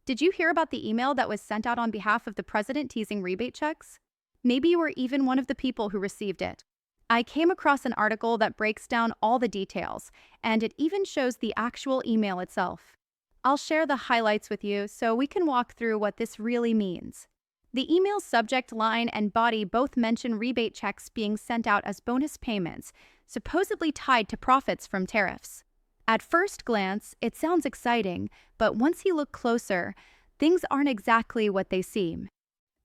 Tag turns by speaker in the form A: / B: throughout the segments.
A: Did you hear about the email that was sent out on behalf of the president teasing rebate checks? Maybe you were even one of the people who received it. I came across an article that breaks down all the details, and it even shows the actual email itself. I'll share the highlights with you so we can walk through what this really means. The email's subject line and body both mention rebate checks being sent out as bonus payments, supposedly tied to profits from tariffs. At first glance, it sounds exciting, but once you look closer, things aren't exactly what they seem.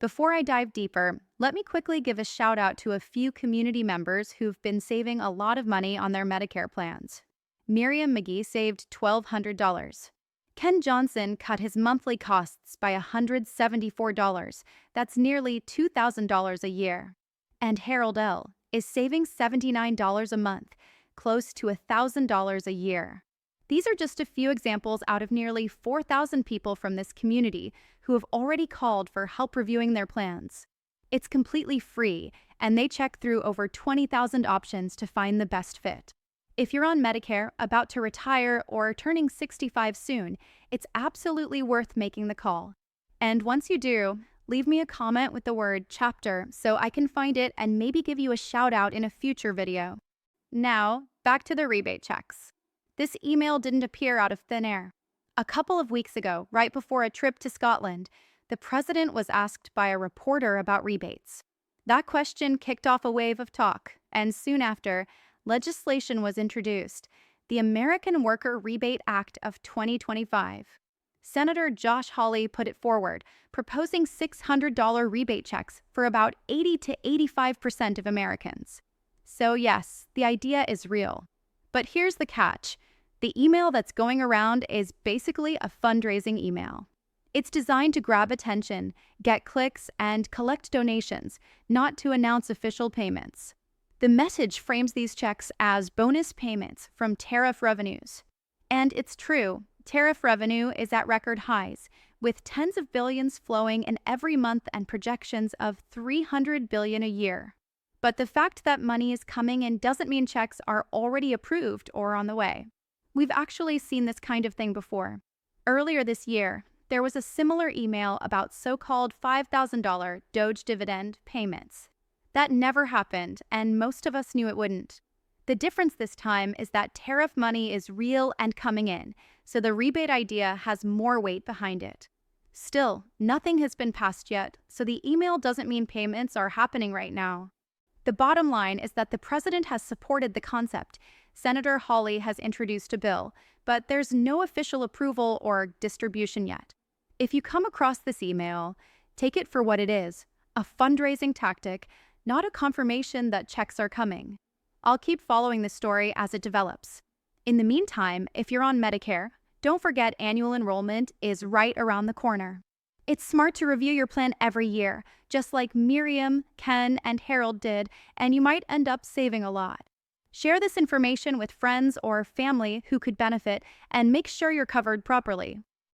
A: Before I dive deeper, let me quickly give a shout out to a few community members who've been saving a lot of money on their Medicare plans. Miriam McGee saved $1,200. Ken Johnson cut his monthly costs by $174. That's nearly $2,000 a year. And Harold L. is saving $79 a month, close to $1,000 a year. These are just a few examples out of nearly 4,000 people from this community who have already called for help reviewing their plans. It's completely free, and they check through over 20,000 options to find the best fit. If you're on Medicare, about to retire, or turning 65 soon, it's absolutely worth making the call. And once you do, leave me a comment with the word chapter so I can find it and maybe give you a shout out in a future video. Now, back to the rebate checks. This email didn't appear out of thin air. A couple of weeks ago, right before a trip to Scotland, the president was asked by a reporter about rebates. That question kicked off a wave of talk, and soon after, legislation was introduced, the American Worker Rebate Act of 2025. Senator Josh Hawley put it forward, proposing $600 rebate checks for about 80 to 85% of Americans. So yes, the idea is real. But here's the catch. The email that's going around is basically a fundraising email. It's designed to grab attention, get clicks, and collect donations, not to announce official payments. The message frames these checks as bonus payments from tariff revenues. And it's true, tariff revenue is at record highs, with tens of billions flowing in every month and projections of $300 billion a year. But the fact that money is coming in doesn't mean checks are already approved or on the way. We've actually seen this kind of thing before. Earlier this year, there was a similar email about so-called $5,000 Doge dividend payments. That never happened, and most of us knew it wouldn't. The difference this time is that tariff money is real and coming in, so the rebate idea has more weight behind it. Still, nothing has been passed yet, so the email doesn't mean payments are happening right now. The bottom line is that the president has supported the concept. Senator Hawley has introduced a bill, but there's no official approval or distribution yet. If you come across this email, take it for what it is, a fundraising tactic, not a confirmation that checks are coming. I'll keep following this story as it develops. In the meantime, if you're on Medicare, don't forget annual enrollment is right around the corner. It's smart to review your plan every year, just like Miriam, Ken, and Harold did, and you might end up saving a lot. Share this information with friends or family who could benefit, and make sure you're covered properly.